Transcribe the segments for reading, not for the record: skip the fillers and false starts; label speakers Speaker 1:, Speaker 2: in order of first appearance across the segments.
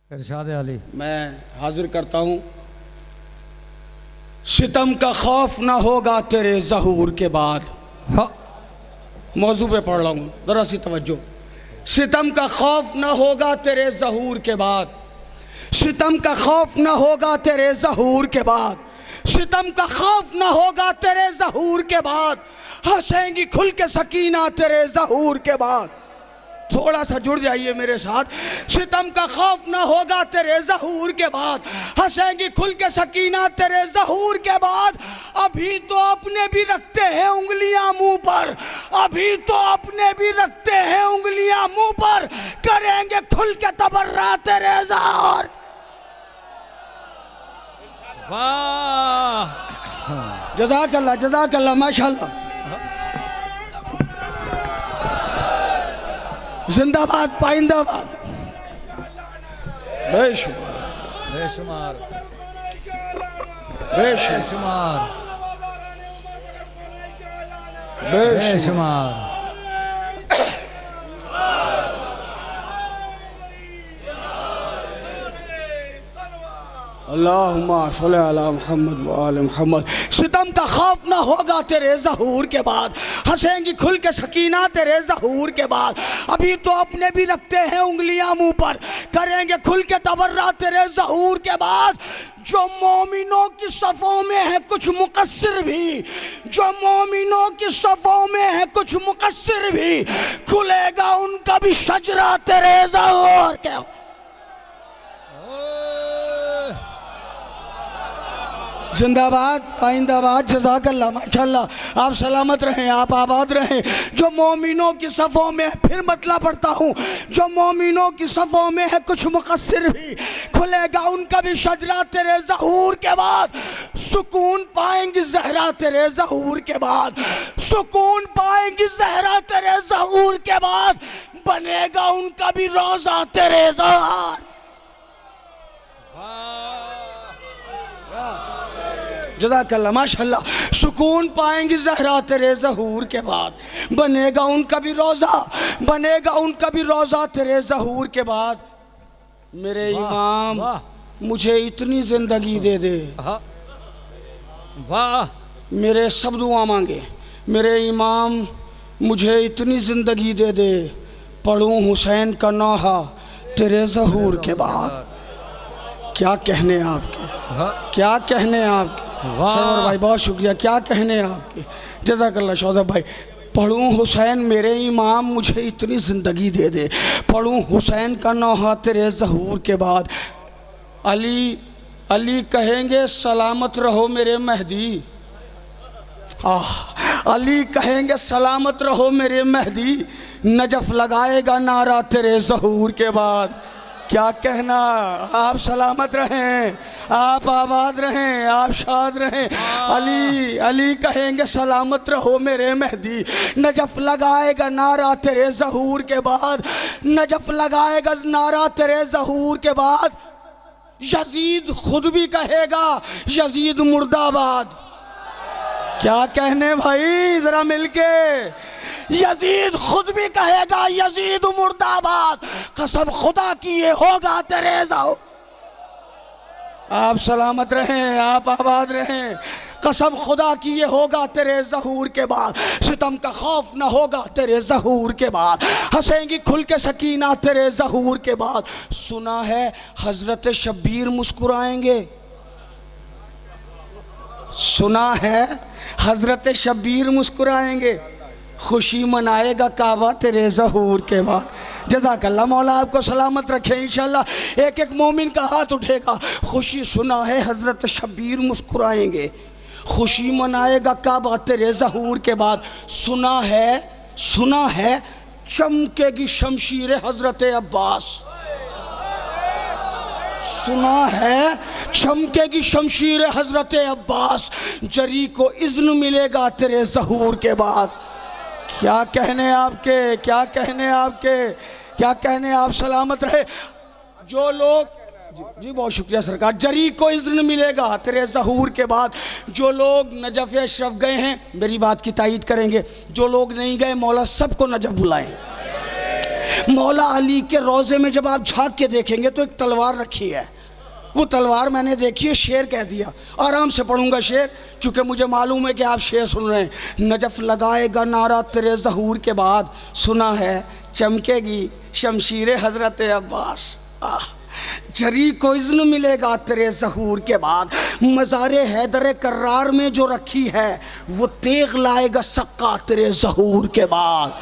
Speaker 1: इरशाद अली।
Speaker 2: मैं हाजिर करता हूँ। सितम का खौफ ना होगा तेरे ज़हूर के बाद।
Speaker 1: हाँ।
Speaker 2: मौजू पे पढ़ रहा हूँ, ज़रा सी तवज्जो। सितम का खौफ ना होगा तेरे ज़हूर के बाद, सितम का खौफ ना होगा तेरे ज़हूर के बाद, सितम का खौफ ना होगा तेरे ज़हूर के बाद, हंसेंगी खुल के सकीना तेरे ज़हूर के बाद। थोड़ा सा जुड़ जाइए मेरे साथ। सितम का खौफ ना होगा तेरे ज़हूर के बाद, हंसेंगी खुल के सकीना तेरे ज़हूर के बाद। अभी तो अपने भी रखते हैं उंगलियां मुंह पर, अभी तो अपने भी रखते हैं उंगलियां मुंह पर, करेंगे खुल के तबर्रा तेरे ज़हूर।
Speaker 1: वाह,
Speaker 2: जज़ाकल्लाह जज़ाकल्लाह, माशाल्लाह। जिंदाबाद पाइंदाबाद। बेशुमार
Speaker 1: बेशुमार
Speaker 2: बेशुमार
Speaker 1: बेशुमार बेशुमार।
Speaker 2: अल्लाहुम्मा सल्ली अला मुहम्मद व आले मुहम्मद। सितम का खौफ ना होगा तेरे ज़हूर के बाद, हंसेंगी खुल के सकीना तेरे ज़हूर के बाद। अभी तो अपने भी रखते हैं उंगलियां मुंह पर, करेंगे खुल के तबर्रा तेरे ज़हूर के बाद। जो मोमिनों की सफ़ों में है कुछ मुकस्सिर भी, जो मोमिनों की सफ़ों में है कुछ मुकस्सिर भी, खुलेगा उनका भी शजरा तेरे ज़हूर के। जिंदाबाद पाइंदाबाद, जज़ाकल्लाह माशाल्लाह। आप सलामत रहें, आप आबाद रहें। जो मोमिनों की सफ़ों में, फिर मतला पढ़ता हूँ, जो मोमिनों की सफ़ों में है कुछ मुकस्सिर भी, खुलेगा उनका भी शजरा तेरे ज़हूर के बाद। सुकून पाएंगी ज़हरा तेरे ज़हूर के बाद, सुकून पाएंगी ज़हरा तेरे ज़हूर के बाद, बनेगा उनका भी रोज़ा तेरे ज़हूर। जज़ाकल्लाह माशाल्लाह। सुकून पाएंगी ज़हरा तेरे ज़हूर के बाद, बनेगा उनका भी रोज़ा, बनेगा उनका भी रोज़ा तेरे ज़हूर के बाद। मेरे इमाम मुझे इतनी ज़िंदगी दे दे,
Speaker 1: वाह,
Speaker 2: मेरे सब दुआ मांगे। मेरे इमाम मुझे इतनी ज़िंदगी दे दे, पढ़ूँ हुसैन का नौहा तेरे ज़हूर के बाद। क्या कहने आपके, क्या कहने आपके सरवर भाई, बहुत शुक्रिया। क्या कहने आपके, जज़ाकल्लाह शौज़ब भाई। पढ़ूँ हुसैन मेरे इमाम मुझे इतनी ज़िंदगी दे दे, पढ़ूँ हुसैन का नौहा तेरे ज़हूर के बाद। अली अली कहेंगे सलामत रहो मेरे मेहदी, अली कहेंगे सलामत रहो मेरे मेहदी, नजफ लगाएगा नारा तेरे ज़हूर के बाद। क्या कहना, आप सलामत रहें, आप आबाद रहें, आप शाद रहें। अली अली कहेंगे सलामत रहो मेरे मेहदी, नजफ लगाएगा नारा तेरे ज़हूर के बाद, नजफ लगाएगा नारा तेरे ज़हूर के बाद। यजीद खुद भी कहेगा यजीद मुर्दाबाद। क्या कहने भाई, जरा मिलके। यजीद खुद भी कहेगा यजीद मुर्दाबाद, कसम खुदा की ये होगा तेरे ज़हूर। आप सलामत रहें, आप आबाद रहें। कसम खुदा की ये होगा तेरे ज़हूर के बाद। सितम का खौफ ना होगा तेरे ज़हूर के बाद, हंसेंगी खुल के सकीना तेरे ज़हूर के बाद। सुना है हज़रत शब्बीर मुस्कुराएंगे, सुना है हज़रत शब्बीर मुस्कुराएंगे, खुशी मनाएगा काबा तेरे ज़हूर के बाद। जज़ाकल्लाह, मौला आपको सलामत रखे। इंशाल्लाह एक एक मोमिन का हाथ उठेगा। खुशी, सुना है हज़रत शब्बीर मुस्कुराएंगे, खुशी मनाएगा काबा तेरे ज़हूर के बाद। सुना है चमकेगी शमशीर हज़रत अब्बास, सुना है चमकेगी शमशीर हज़रत अब्बास, जरी को इज़्न मिलेगा तेरे ज़हूर के बाद। क्या कहने आपके, क्या कहने आपके, क्या कहने। आप सलामत रहे। जो लोग, जी बहुत शुक्रिया सरकार। जरी को इज़्न मिलेगा तेरे ज़हूर के बाद। जो लोग नजफ़ अशरफ गए हैं मेरी बात की तायीद करेंगे, जो लोग नहीं गए मौला सबको नजफ़ बुलाएं। मौला अली के रोज़े में जब आप झांक के देखेंगे तो एक तलवार रखी है। वो तलवार मैंने देखी है, शेर कह दिया। आराम से पढ़ूंगा शेर, क्योंकि मुझे मालूम है कि आप शेर सुन रहे हैं। नजफ लगाएगा नारा तेरे ज़हूर के बाद, सुना है चमकेगी शमशीर हज़रत अब्बास। जरी को इज़्न मिलेगा तेरे ज़हूर के बाद। मज़ारे हैदर कर्रार में जो रखी है वो तेग लाएगा सक्का तेरे ज़हूर के बाद।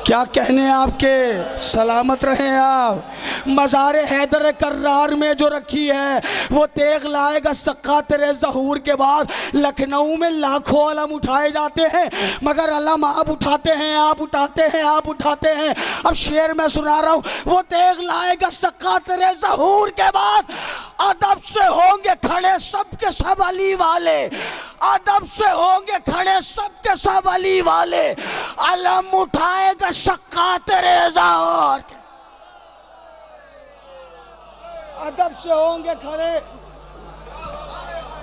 Speaker 2: क्या कहने आपके, सलामत रहें आप। मज़ारे हैदर कर्रार में जो रखी है वो तेग लाएगा सक्का तेरे ज़हूर के बाद। लखनऊ में लाखों अलम उठाए जाते हैं, मगर अलम आप उठाते हैं, आप उठाते हैं, आप उठाते हैं। अब शेर में सुना रहा हूँ, वो तेग लाएगा सक्का तेरे ज़हूर के बाद। अदब से होंगे खड़े सब के सब अली वाले, अदब से होंगे खड़े सब के सब अली वाले। अलम उठाएगा सक्का तेरे ज़हूर के, अदब से होंगे खड़े।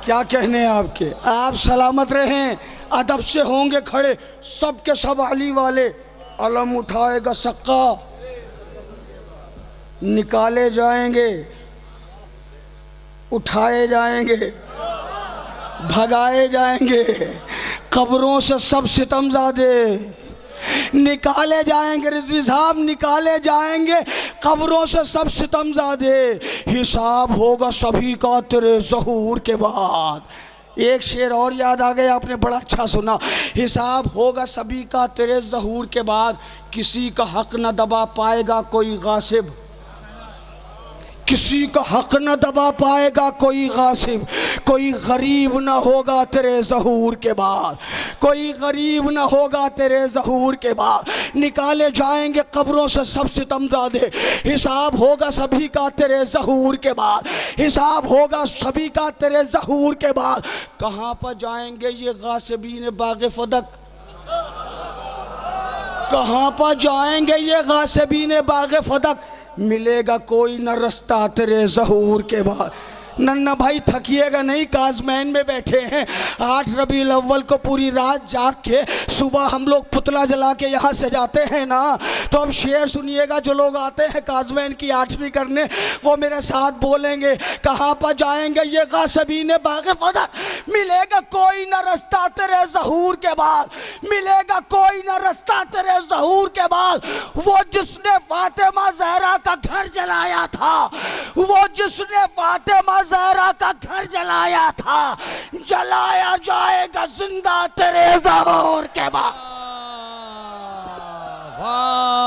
Speaker 2: क्या कहने आपके, आप सलामत रहें। अदब से होंगे खड़े सब के सब अली वाले। अलम उठाएगा सक्का, निकाले जाएंगे, उठाए जाएंगे, भगाए जाएंगे कब्रों से सब सितमज़ादे। निकाले जाएंगे रिजवी साहब, निकाले जाएंगे कब्रों से सब सितमज़ादे। हिसाब होगा सभी का तेरे ज़हूर के बाद। एक शेर और याद आ गया, आपने बड़ा अच्छा सुना। हिसाब होगा सभी का तेरे ज़हूर के बाद, किसी का हक न दबा पाएगा कोई गासिब, किसी का हक न दबा पाएगा कोई गासिब। कोई गरीब न होगा तेरे ज़हूर के बाद, कोई गरीब न होगा तेरे ज़हूर के बाद। निकाले जाएंगे कब्रों से सब सितमज़ादे। हिसाब होगा सभी का तेरे ज़हूर के बाद, हिसाब होगा सभी का तेरे ज़हूर के बाद। कहाँ पर जाएंगे ये गासिबीन बाग़ फदक, कहाँ पर जाएंगे ये गासिबीन बाग़ फदक। मिलेगा कोई न रास्ता तेरे ज़हूर के बाद। नन्ना भाई थकिएगा नहीं, काज़मैन में बैठे हैं। 8 रबीउल अव्वल को पूरी रात जाग के सुबह हम लोग पुतला जला के यहाँ से जाते हैं ना, तो अब शेर सुनिएगा। जो लोग आते हैं काज़मैन की 8वीं करने, वो मेरे साथ बोलेंगे। कहाँ पर जाएंगे ये गासिबीन बाग़ फदक। मिलेगा कोई न रास्ता तेरे ज़हूर के बाद, मिलेगा कोई न रास्ता तेरे ज़हूर के बाद। वो जिसने फातिमा ज़हरा का घर जलाया था, वो जिसने फातिमा ज़हरा का घर जलाया था, जलाया जाएगा जिंदा तेरे ज़हूर के बाद।
Speaker 1: वाह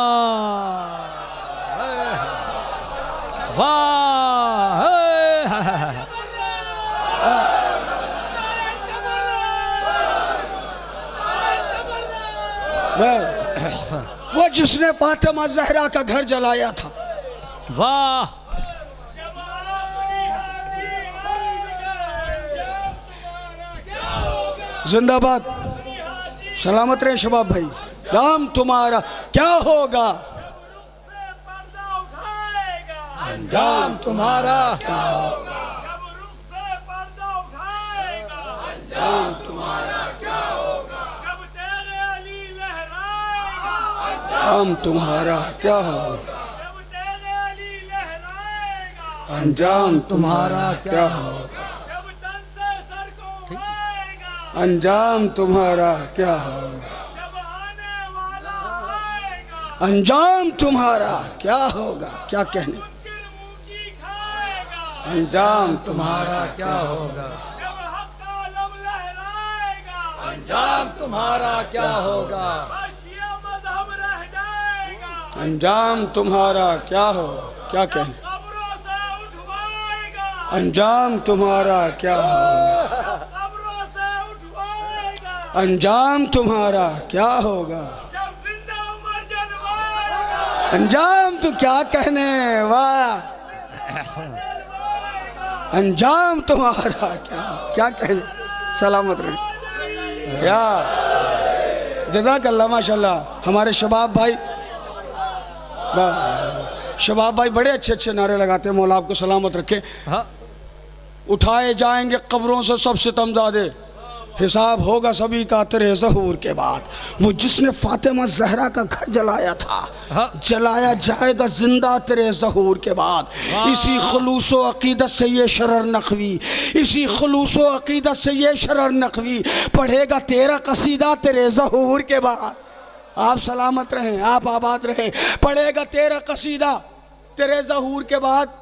Speaker 1: वाह,
Speaker 2: वो जिसने फातिमा ज़हरा का घर जलाया था।
Speaker 1: वाह,
Speaker 2: जिंदाबाद, सलामत रहे शबाब भाई। राम तुम्हारा क्या होगा,
Speaker 1: अंजाम तुम्हारा क्या
Speaker 3: होगा, अंजाम तुम्हारा क्या होगा, जब तेरे अली लहराएगा,
Speaker 2: अंजाम तुम्हारा क्या होगा,
Speaker 3: जब तेरे अली लहराएगा,
Speaker 2: अंजाम तुम्हारा क्या होगा,
Speaker 3: जब तन से सर को उठाएगा,
Speaker 2: अंजाम तुम्हारा क्या होगा,
Speaker 3: जब आने वाला आएगा,
Speaker 2: अंजाम तुम्हारा क्या होगा। क्या कहने,
Speaker 3: मुमकिन मुंह की खाएगा,
Speaker 2: अंजाम
Speaker 1: तुम्हारा क्या होगा,
Speaker 3: जब हक का लम लहराएगा,
Speaker 1: अंजाम तुम्हारा क्या होगा,
Speaker 3: हाशिया मजहब रह जाएगा,
Speaker 2: अंजाम तुम्हारा क्या होगा। क्या कहने,
Speaker 3: कब्रों से उठवाएगा,
Speaker 2: अंजाम तुम्हारा क्या होगा,
Speaker 3: कब्रों से उठवाएगा,
Speaker 2: अंजाम तुम्हारा क्या होगा,
Speaker 3: जब जिंदा मर जनवाएगा,
Speaker 2: अंजाम तो क्या कहने। वाह, अंजाम तुम्हारा क्या क्या कहने। सलामत रहे या जज़ाकल्लाह माशाल्लाह। हमारे शबाब भाई, शबाब भाई बड़े अच्छे अच्छे नारे लगाते हैं। मौला आपको सलामत रखे।
Speaker 1: हाँ,
Speaker 2: उठाए जाएंगे कब्रों से सब सितमज़ादे, हिसाब होगा सभी का तेरे ज़हूर के बाद। वो जिसने फातिमा ज़हरा का घर जलाया था,
Speaker 1: हाँ।
Speaker 2: जलाया जाएगा जिंदा तेरे ज़हूर के बाद। इसी खुलूस व अक़ीदत से ये शरर नक़वी, इसी खुलूस व अक़ीदत से ये शरर नक़वी पढ़ेगा तेरा कसीदा तेरे ज़हूर के बाद। आप सलामत रहें, आप आबाद रहें। पढ़ेगा तेरा कसीदा तेरे ज़हूर के बाद।